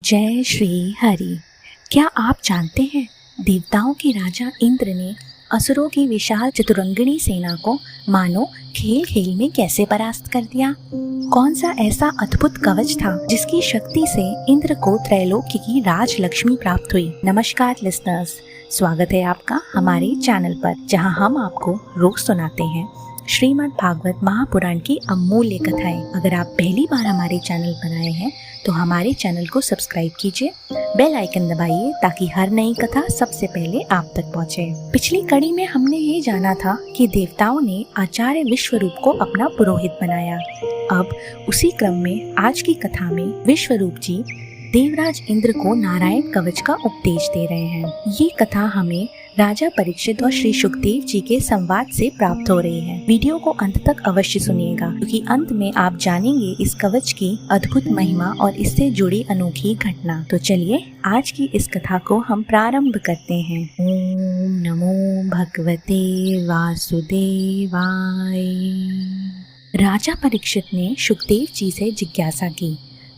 जय श्री हरि। क्या आप जानते हैं देवताओं के राजा इंद्र ने असुरों की विशाल चतुरंगिणी सेना को मानो खेल खेल में कैसे परास्त कर दिया? कौन सा ऐसा अद्भुत कवच था जिसकी शक्ति से इंद्र को त्रैलोक्य की राजलक्ष्मी प्राप्त हुई? नमस्कार लिसनर्स, स्वागत है आपका हमारे चैनल पर, जहां हम आपको रोज सुनाते हैं श्रीमद् भागवत महापुराण की अमूल्य कथाएं। अगर आप पहली बार हमारे चैनल पर आए हैं तो हमारे चैनल को सब्सक्राइब कीजिए, बेल आइकन दबाइए ताकि हर नई कथा सबसे पहले आप तक पहुंचे। पिछली कड़ी में हमने ये जाना था कि देवताओं ने आचार्य विश्वरूप को अपना पुरोहित बनाया। अब उसी क्रम में आज की कथा में विश्वरूप जी देवराज इंद्र को नारायण कवच का उपदेश दे रहे हैं। ये कथा हमें राजा परीक्षित और श्री सुखदेव जी के संवाद से प्राप्त हो रही है। वीडियो को अंत तक अवश्य सुनिएगा, क्योंकि अंत में आप जानेंगे इस कवच की अद्भुत महिमा और इससे जुड़ी अनोखी घटना। तो चलिए आज की इस कथा को हम प्रारंभ करते हैं। ओम नमो भगवते वासुदेवाय। राजा परीक्षित ने सुखदेव जी से जिज्ञासा की,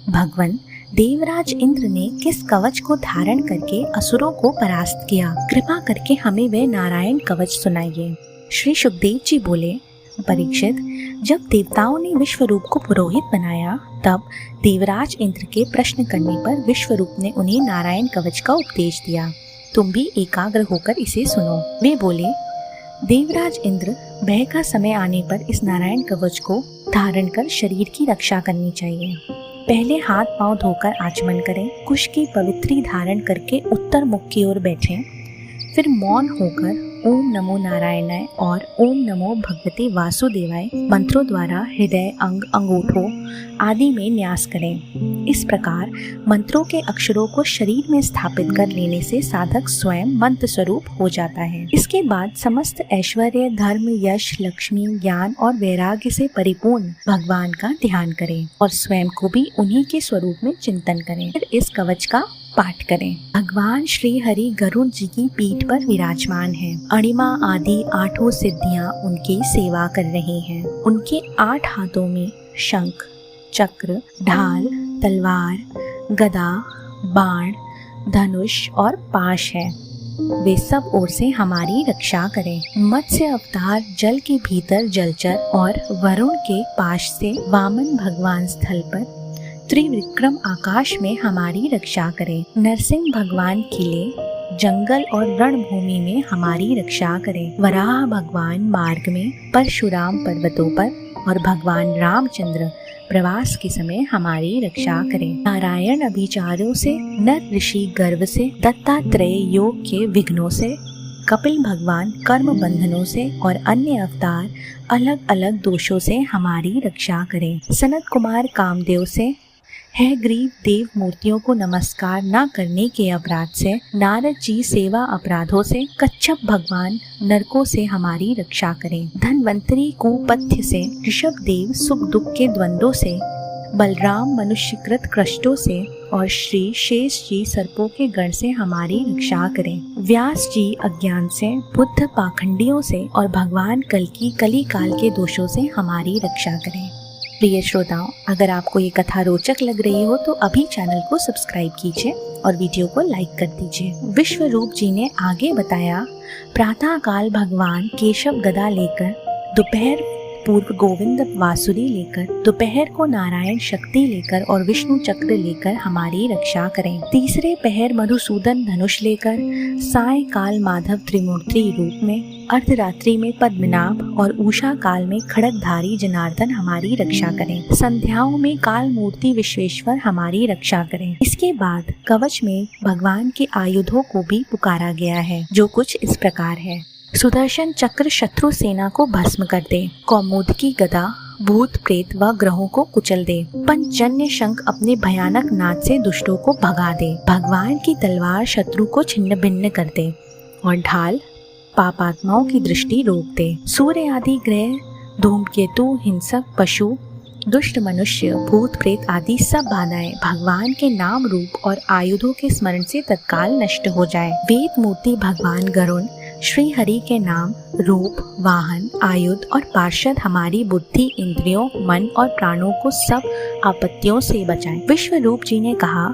भगवान देवराज इंद्र ने किस कवच को धारण करके असुरों को परास्त किया? कृपा करके हमें वह नारायण कवच सुनाइए। श्री सुखदेव जी बोले, परीक्षित, जब देवताओं ने विश्वरूप को पुरोहित बनाया तब देवराज इंद्र के प्रश्न करने पर विश्वरूप ने उन्हें नारायण कवच का उपदेश दिया। तुम भी एकाग्र होकर इसे सुनो। वे बोले, देवराज इंद्र, भय का समय आने पर इस नारायण कवच को धारण कर शरीर की रक्षा करनी चाहिए। पहले हाथ पांव धोकर आचमन करें, कुश की पवित्री धारण करके उत्तर मुख की ओर बैठें, फिर मौन होकर ओम नमो नारायणाय और ओम नमो भगवते वासुदेवाय मंत्रों द्वारा हृदय, अंग, अंगूठों आदि में न्यास करें। इस प्रकार मंत्रों के अक्षरों को शरीर में स्थापित कर लेने से साधक स्वयं मंत्र स्वरूप हो जाता है। इसके बाद समस्त ऐश्वर्य, धर्म, यश, लक्ष्मी, ज्ञान और वैराग्य से परिपूर्ण भगवान का ध्यान करें और स्वयं को भी उन्हीं के स्वरूप में चिंतन करें। फिर इस कवच का पाठ करें। भगवान श्री हरि गरुड़ जी की पीठ पर विराजमान हैं। अणिमा आदि 8 सिद्धियां उनकी सेवा कर रही हैं। उनके 8 हाथों में शंख, चक्र, ढाल, तलवार, गदा, बाण, धनुष और पाश है। वे सब ओर से हमारी रक्षा करें। मत्स्य अवतार जल के भीतर जलचर और वरुण के पाश से वामन भगवान स्थल पर, त्रिविक्रम आकाश में हमारी रक्षा करें। नरसिंह भगवान किले, जंगल और रणभूमि में हमारी रक्षा करें। वराह भगवान मार्ग में, परशुराम पर्वतों पर और भगवान रामचंद्र प्रवास के समय हमारी रक्षा करें। नारायण अभिचारों से, नर ऋषि गर्व से, दत्तात्रेय योग के विघ्नों से, कपिल भगवान कर्म बंधनों से और अन्य अवतार अलग अलग दोषों से हमारी रक्षा करें। सनत कुमार कामदेव से, है ग्रीव देव मूर्तियों को नमस्कार न करने के अपराध से, नारद जी सेवा अपराधों से, कच्छप भगवान नरकों से हमारी रक्षा करें। धनवंतरी कुपथ्य से, ऋषभ देव सुख दुख के द्वंद्वों से, बलराम मनुष्यकृत कष्टों से और श्री शेष जी सर्पों के गण से हमारी रक्षा करें। व्यास जी अज्ञान से, बुद्ध पाखंडियों से और भगवान कल्कि कली काल के दोषों से हमारी रक्षा करें। प्रिय श्रोताओं, अगर आपको ये कथा रोचक लग रही हो तो अभी चैनल को सब्सक्राइब कीजिए और वीडियो को लाइक कर दीजिए। विश्वरूप जी ने आगे बताया, प्रातः काल भगवान केशव गदा लेकर, दोपहर पूर्व गोविंद वासुरी लेकर, दोपहर को नारायण शक्ति लेकर और विष्णु चक्र लेकर हमारी रक्षा करें। तीसरे पहर मधुसूदन धनुष लेकर, साय काल माधव त्रिमूर्ति रूप में, अर्धरात्रि में पद्मनाभ और उषा काल में खड़गधारी जनार्दन हमारी रक्षा करें। संध्याओं में काल मूर्ति विश्वेश्वर हमारी रक्षा करें। इसके बाद कवच में भगवान के आयुधों को भी पुकारा गया है, जो कुछ इस प्रकार है। सुदर्शन चक्र शत्रु सेना को भस्म कर दे। कौमुदकी गदा भूत प्रेत व ग्रहों को कुचल दे। पंचजन्य शंख अपने भयानक नाद से दुष्टों को भगा दे। भगवान की तलवार शत्रु को छिन्न भिन्न कर दे और ढाल पापात्माओं की दृष्टि रोक दे। सूर्य आदि ग्रह, धूमकेतु, हिंसक पशु, दुष्ट मनुष्य, भूत प्रेत आदि सब बाधाएं भगवान के नाम रूप और आयुधों के स्मरण से तत्काल नष्ट हो जाए। वेद मूर्ति भगवान गरुड़ श्री हरि के नाम, रूप, वाहन, आयुध और पार्षद हमारी बुद्धि, इंद्रियों, मन और प्राणों को सब आपत्तियों से बचाएं। विश्वरूप जी ने कहा,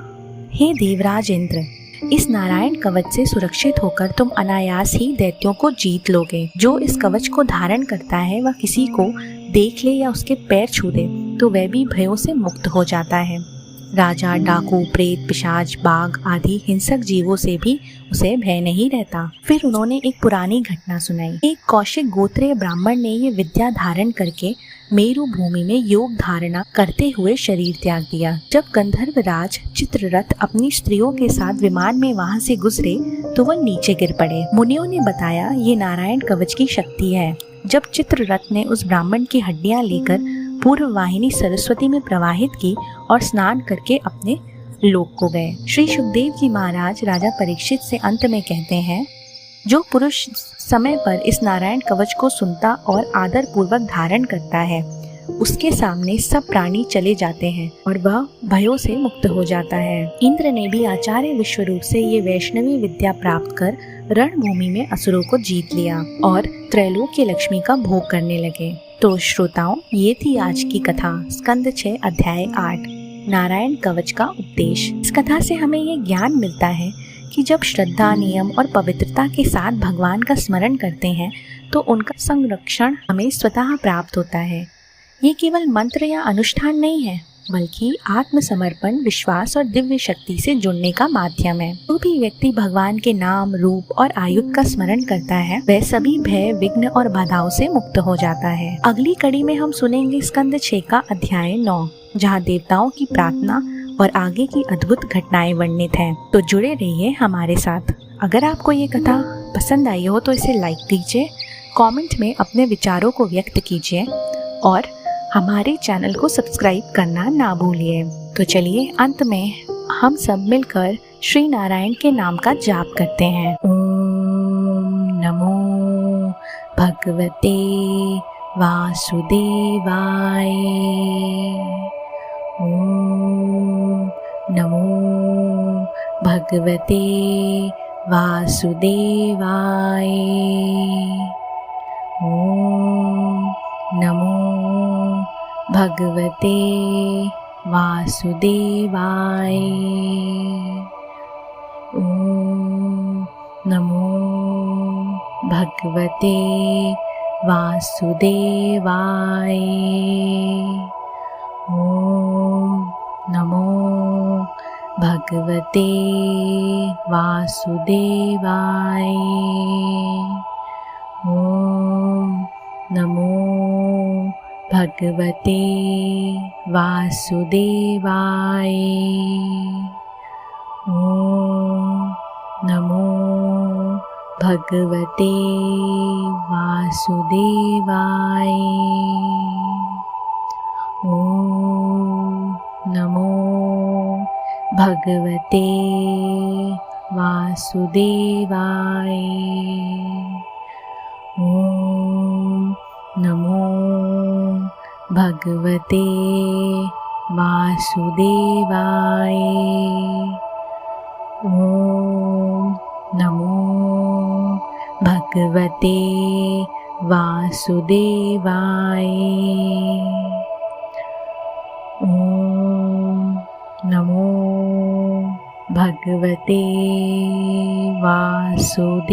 हे देवराज इंद्र, इस नारायण कवच से सुरक्षित होकर तुम अनायास ही दैत्यों को जीत लोगे। जो इस कवच को धारण करता है वह किसी को देख ले या उसके पैर छू दे तो वह भी भयों से मुक्त हो जाता है। राजा, डाकू, प्रेत, पिशाच, बाघ आदि हिंसक जीवों से भी उसे भय नहीं रहता। फिर उन्होंने एक पुरानी घटना सुनाई। एक कौशिक गोत्रीय ब्राह्मण ने ये विद्या धारण करके मेरु भूमि में योग धारणा करते हुए शरीर त्याग दिया। जब गंधर्व राज चित्ररथ अपनी स्त्रियों के साथ विमान में वहां से गुजरे तो वह नीचे गिर पड़े। मुनियों ने बताया ये नारायण कवच की शक्ति है। जब चित्ररथ ने उस ब्राह्मण की हड्डियां लेकर पूर्व वाहिनी सरस्वती में प्रवाहित की और स्नान करके अपने लोक को गए। श्री सुखदेव जी महाराज राजा परीक्षित से अंत में कहते हैं, जो पुरुष समय पर इस नारायण कवच को सुनता और आदर पूर्वक धारण करता है उसके सामने सब प्राणी चले जाते हैं और वह भयों से मुक्त हो जाता है। इंद्र ने भी आचार्य विश्वरूप से ये वैष्णवी विद्या प्राप्त कर रणभूमि में असुरों को जीत लिया और त्रैलोक्य लक्ष्मी का भोग करने लगे। तो श्रोताओं, ये थी आज की कथा, स्कंद 6 अध्याय 8, नारायण कवच का उपदेश। इस कथा से हमें ये ज्ञान मिलता है कि जब श्रद्धा, नियम और पवित्रता के साथ भगवान का स्मरण करते हैं तो उनका संरक्षण हमें स्वतः प्राप्त होता है। ये केवल मंत्र या अनुष्ठान नहीं है, बल्कि आत्मसमर्पण, विश्वास और दिव्य शक्ति से जुड़ने का माध्यम है। जो भी व्यक्ति भगवान के नाम, रूप और आयुध का स्मरण करता है वह सभी भय, विघ्न और बाधाओं से मुक्त हो जाता है। अगली कड़ी में हम सुनेंगे स्कंद 6 का अध्याय 9, जहाँ देवताओं की प्रार्थना और आगे की अद्भुत घटनाएं वर्णित हैं। तो जुड़े रहिए हमारे साथ। अगर आपको ये कथा पसंद आई हो तो इसे लाइक कीजिए, कमेंट में अपने विचारों को व्यक्त कीजिए और हमारे चैनल को सब्सक्राइब करना ना भूलिए। तो चलिए अंत में हम सब मिलकर श्री नारायण के नाम का जाप करते हैं। ओम नमो भगवते वासुदेवाय। ओम नमो भगवते वासुदेवाय। ओम नमो भगवते वासुदेवाय। ओम नमो भगवते वासुदेवाय। ओम नमो भगवते वासुदेवाय। ओम नमो भगवते वासुदेवाय। ओम नमो भगवते वासुदेवाय। ओम नमो भगवते वासुदेवाय। ओम नमो भगवते वासुदेवाय। ओम नमो भगवते वासुदेवाय। ओम नमो भगवते वासुदेवाय।